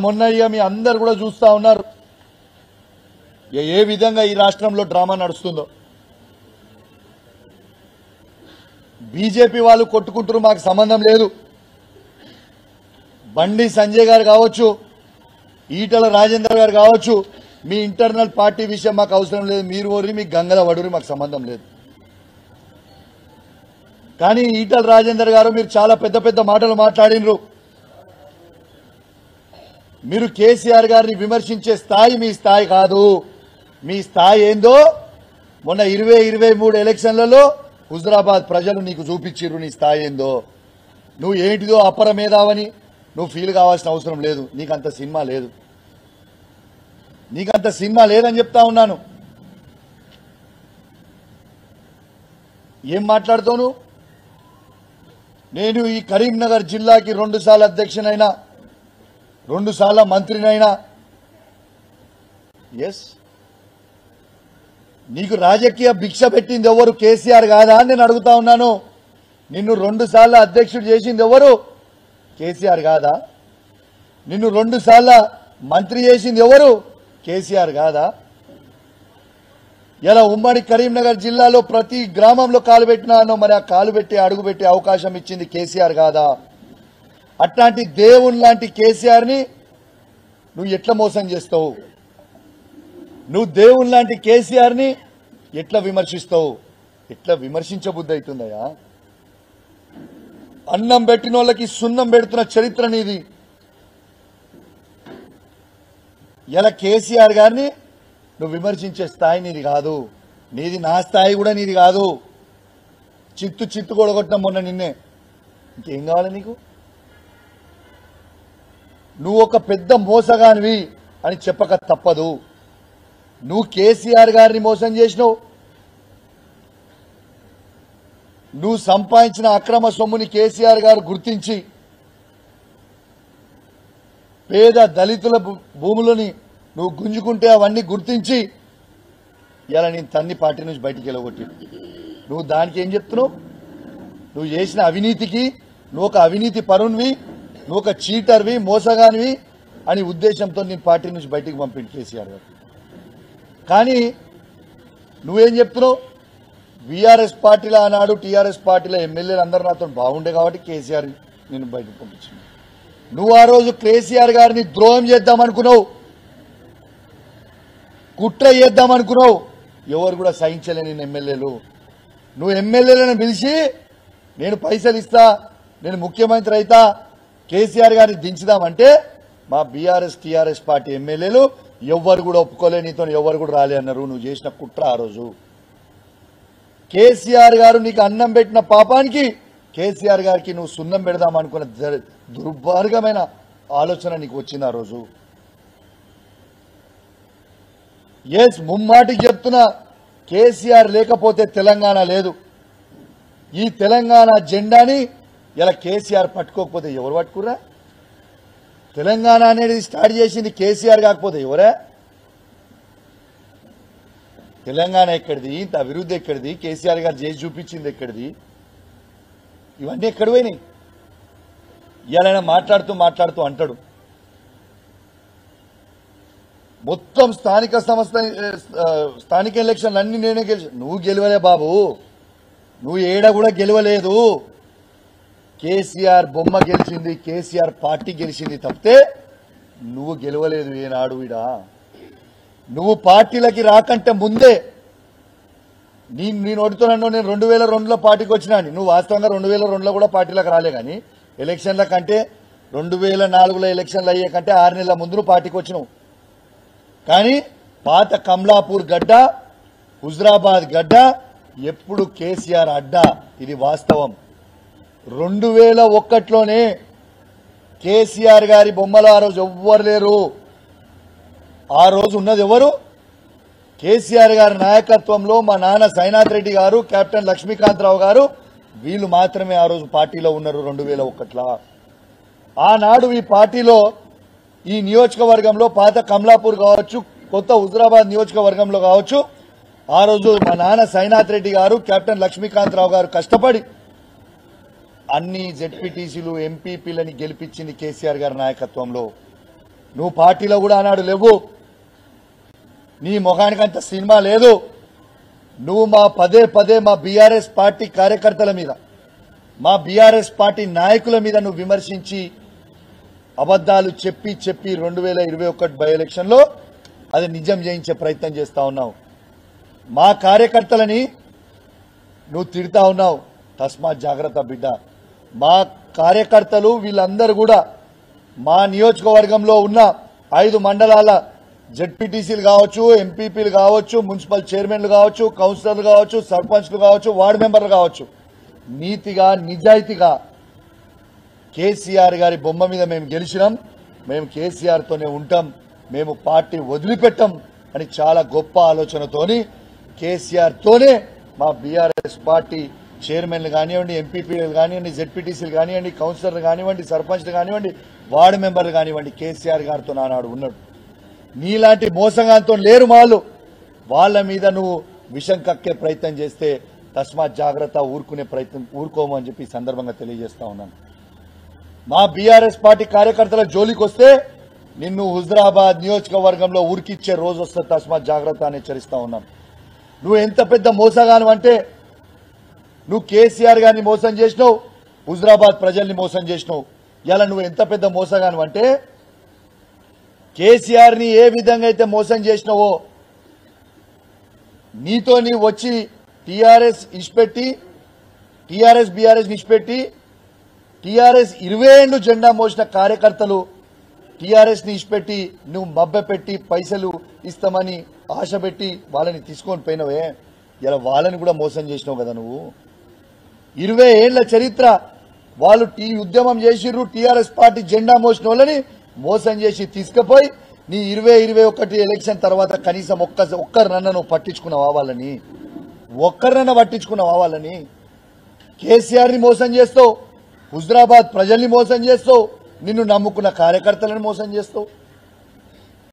మొన్న మీ అందరు కూడా చూస్తా ఉన్నారు ఏ విధంగా ఈ రాష్ట్రంలో డ్రామా నడుస్తుందో. బీజేపీ వాళ్ళు కొట్టుకుంటారు, మాకు సంబంధం లేదు. బండి సంజయ్ గారు కావచ్చు, ఈటల రాజేందర్ గారు కావచ్చు, మీ ఇంటర్నల్ పార్టీ విషయం మాకు అవసరం లేదు. మీరు ఓరి మీ గంగల వడురి మాకు సంబంధం లేదు. కానీ ఈటల రాజేందర్ గారు మీరు చాలా పెద్ద పెద్ద మాటలు మాట్లాడినరు. మీరు కేసీఆర్ గారిని విమర్శించే స్థాయి మీ స్థాయి కాదు. మీ స్థాయి ఏందో మొన్న 2023 ఎలక్షన్లలో హుజరాబాద్ ప్రజలు నీకు చూపించిర్రు. నీ స్థాయి ఏందో, నువ్వు ఏంటిదో అపర మేధావని నువ్వు ఫీల్ కావాల్సిన అవసరం లేదు. నీకంత సినిమా లేదు, నీకంత సినిమా లేదని చెప్తా ఉన్నాను. ఏం మాట్లాడుతావు? నేను ఈ కరీంనగర్ జిల్లాకి 2 సార్లు అధ్యక్షునైనా, 2 సార్ల మంత్రినైనా. ఎస్, నీకు రాజకీయ భిక్ష పెట్టింది ఎవరు? కేసీఆర్ కాదా అని నేను అడుగుతా ఉన్నాను. నిన్ను 2 సార్ల అధ్యక్షుడు చేసింది ఎవరు? కేసీఆర్ కాదా? నిన్ను 2 సార్ల మంత్రి చేసింది ఎవరు? కేసీఆర్ కాదా? ఇలా ఉమ్మడి కరీంనగర్ జిల్లాలో ప్రతి గ్రామంలో కాలు పెట్టినానో మరి ఆ కాలు పెట్టి అడుగు పెట్టే అవకాశం ఇచ్చింది కేసీఆర్ కాదా? అట్లాంటి దేవుని లాంటి కేసీఆర్ని నువ్వు ఎట్లా మోసం చేస్తావు? నువ్వు దేవుని లాంటి కేసీఆర్ని ఎట్లా విమర్శిస్తావు? ఎట్లా విమర్శించబుద్ధి అవుతుందయా? అన్నం పెట్టిన వాళ్ళకి సున్నం పెడుతున్న చరిత్ర నీది. ఇలా కేసీఆర్ గారిని నువ్వు విమర్శించే స్థాయి నీది కాదు. నీది నా స్థాయి కూడా నీది కాదు. చిత్తు కొడగొట్టిన మొన్న నిన్నే. ఇంకేం కావాలి నీకు? నువ్వు ఒక పెద్ద మోసగానివి అని చెప్పక తప్పదు. నువ్వు కేసీఆర్ గారిని మోసం చేసినావు. నువ్వు సంపాదించిన అక్రమ సొమ్ముని కేసీఆర్ గారు గుర్తించి పేద దళితుల భూములని నువ్వు గుంజుకుంటే అవన్నీ గుర్తించి ఇలా నేను తన్ని పార్టీ నుంచి బయటికి వెళ్ళగొట్టి నువ్వు దానికి ఏం చెప్తున్నావు? నువ్వు చేసిన అవినీతికి నువ్వు ఒక అవినీతి పరునివి, నువ్వు ఒక చీటర్వి, మోసగానివి అని ఉద్దేశంతో నేను పార్టీ నుంచి బయటికి పంపింది కేసీఆర్ గారు. కానీ నువ్వేం చెప్తున్నావు? బీఆర్ఎస్ పార్టీలో ఆనాడు టీఆర్ఎస్ పార్టీలో ఎమ్మెల్యేలు అందరూ నాతో బాగుండే కాబట్టి కేసీఆర్ నేను బయటకు పంపించింది. నువ్వు ఆ రోజు కేసీఆర్ గారిని ద్రోహం చేద్దామనుకున్నావు, కుట్ర చేద్దామనుకున్నావు. ఎవరు కూడా సహించలేని ఎమ్మెల్యేలు. నువ్వు ఎమ్మెల్యేలను పిలిచి నేను పైసలు ఇస్తా, నేను ముఖ్యమంత్రి అయితా, కేసీఆర్ గారిని దించుదామంటే మా బీఆర్ఎస్ టీఆర్ఎస్ పార్టీ ఎమ్మెల్యేలు ఎవ్వరు కూడా ఒప్పుకోలే, నీతో ఎవరు కూడా రాలే అన్నారు. నువ్వు చేసిన కుట్ర ఆ రోజు. కేసీఆర్ గారు నీకు అన్నం పెట్టిన పాపానికి కేసీఆర్ గారికి నువ్వు సున్నం పెడదామనుకున్న దుర్మార్గమైన ఆలోచన నీకు వచ్చింది ఆ రోజు. ఎస్, ముమ్మాటికి చెప్తున్నా, కేసీఆర్ లేకపోతే తెలంగాణ లేదు. ఈ తెలంగాణ జెండాని ఇలా కేసీఆర్ పట్టుకోకపోతే ఎవరు పట్టుకుర్రా? తెలంగాణ అనేది స్టార్ట్ చేసింది కేసీఆర్ కాకపోతే ఎవరే? తెలంగాణ ఎక్కడిది? ఇంత అభివృద్ధి ఎక్కడిది? కేసీఆర్ గారు చేసి చూపించింది ఎక్కడిది? ఇవన్నీ ఎక్కడ పోయినాయి? ఇలా మాట్లాడుతూ అంటాడు మొత్తం స్థానిక ఎలక్షన్లు అన్ని నేనే గెలిచి. నువ్వు గెలవలే బాబు, నువ్వు ఏడ కూడా గెలవలేదు. కేసీఆర్ బొమ్మ గెలిచింది, కేసీఆర్ పార్టీ గెలిచింది తప్పితే నువ్వు గెలవలేదు ఏనాడు. ఈడ నువ్వు పార్టీలకి రాకంటే ముందే నేను అడుగుతున్నాను. నేను 2002లో పార్టీకి వచ్చినాను. నువ్వు వాస్తవంగా 2002లో కూడా పార్టీలకు రాలే. కానీ ఎలక్షన్ల కంటే 2004లో ఎలక్షన్లు అయ్యే కంటే 6 నెలల ముందు నువ్వు పార్టీకి వచ్చినావు. కానీ పాత కమలాపూర్ గడ్డ, హుజరాబాద్ గడ్డ ఎప్పుడు కేసీఆర్ అడ్డా. ఇది వాస్తవం. 2001లోనే కేసీఆర్ గారి బొమ్మలు ఆ రోజు ఎవ్వరు లేరు. ఆ రోజు ఉన్నది ఎవరు? కేసీఆర్ గారి నాయకత్వంలో మా నాన్న సైనాథ్ రెడ్డి గారు, కెప్టెన్ లక్ష్మీకాంతరావు గారు, వీళ్ళు మాత్రమే ఆ రోజు పార్టీలో ఉన్నారు 2001లో. ఆనాడు ఈ పార్టీలో ఈ నియోజకవర్గంలో పాత కమలాపూర్ కావచ్చు, కొత్త హుజరాబాద్ నియోజకవర్గంలో కావచ్చు, ఆ రోజు మా నాన్న సైనాథ్ రెడ్డి గారు, కెప్టెన్ లక్ష్మీకాంతరావు గారు కష్టపడి అన్ని జెడ్పీటీసీలు ఎంపీపీలని గెలిపించింది కేసీఆర్ గారి నాయకత్వంలో. నువ్వు పార్టీలో కూడా ఆనాడు లేవు, నీ ముఖానికంత సినిమా లేదు. నువ్వు మా పదే పదే మా బీఆర్ఎస్ పార్టీ కార్యకర్తల మీద, మా బీఆర్ఎస్ పార్టీ నాయకుల మీద నువ్వు విమర్శించి అబద్దాలు చెప్పి 2021 బై ఎలక్షన్లో అది నిజం చేయించే ప్రయత్నం చేస్తా ఉన్నావు. మా కార్యకర్తలని నువ్వు తిడతా ఉన్నావు. తస్మాత్ జాగ్రత్త బిడ్డ. మా కార్యకర్తలు వీళ్ళందరూ కూడా మా నియోజకవర్గంలో ఉన్న 5 మండలాల జెడ్పీటీసీలు కావచ్చు, ఎంపీపీలు కావచ్చు, మున్సిపల్ చైర్మన్లు కావచ్చు, కౌన్సిలర్లు కావచ్చు, సర్పంచ్లు కావచ్చు, వార్డు మెంబర్లు కావచ్చు, నీతిగా నిజాయితీగా కేసీఆర్ గారి బొమ్మ మీద మేము గెలిచినాం, మేము కేసీఆర్తోనే ఉంటాం, మేము పార్టీ వదిలిపెట్టాం అని చాలా గొప్ప ఆలోచనతోని కేసీఆర్తోనే మా బీఆర్ఎస్ పార్టీ చైర్మన్లు కానివ్వండి, ఎంపీపీలు కానివ్వండి, జెడ్పీటీసీలు కానివ్వండి, కౌన్సిలర్లు కానివ్వండి, సర్పంచ్లు కానివ్వండి, వార్డు మెంబర్లు కానివ్వండి, కేసీఆర్ గారితో నానాడు ఉన్నాడు. నీలాంటి మోసగాంతో లేరు వాళ్ళ మీద నువ్వు విషం కక్కే ప్రయత్నం చేస్తే తస్మాత్ జాగ్రత్త, ఊరుకోము అని చెప్పి సందర్భంగా తెలియజేస్తా ఉన్నాను. మా బీఆర్ఎస్ పార్టీ కార్యకర్తల జోలికి వస్తే నిన్ను హుజరాబాద్ నియోజకవర్గంలో ఉరికిచ్చే రోజు వస్తే తస్మాత్ జాగ్రత్త అని హెచ్చరిస్తా ఉన్నాను. నువ్వు ఎంత పెద్ద మోసగాను అంటే, నువ్వు కేసీఆర్ గారిని మోసం చేసినావు, హుజరాబాద్ ప్రజల్ని మోసం చేసినావు. ఇలా నువ్వు ఎంత పెద్ద మోసగాను అంటే, కేసీఆర్ ని ఏ విధంగా అయితే మోసం చేసినావో నీతో నీ వచ్చి టీఆర్ఎస్ ఇష్పెట్టి, టీఆర్ఎస్ బీఆర్ఎస్ ఇష్పెట్టి, టీఆర్ఎస్ 20 ఏళ్లు జెండా మోసిన కార్యకర్తలు టీఆర్ఎస్ ని ఇష్పెట్టి నువ్వు మబ్బెపెట్టి పైసలు ఇస్తామని ఆశ పెట్టి వాళ్ళని తీసుకొని పోయినవే, ఇలా వాళ్ళని కూడా మోసం చేసినావు కదా నువ్వు. 20 ఏళ్ల చరిత్ర వాళ్ళు ఉద్యమం చేసిర్రు, టీఆర్ఎస్ పార్టీ జెండా మోసిన వాళ్ళని మోసం చేసి తీసుకుపోయి నీ 2021 ఎలక్షన్ తర్వాత కనీసం ఒక్కరినన్నా నువ్వు పట్టించుకున్నావా వాళ్ళని? ఒక్కరినన్నా పట్టించుకున్నావా వాళ్ళని? కేసీఆర్ ని మోసం చేస్తావు, హుజరాబాద్ ప్రజల్ని మోసం చేస్తావు, నిన్ను నమ్ముకున్న కార్యకర్తలను మోసం చేస్తావు.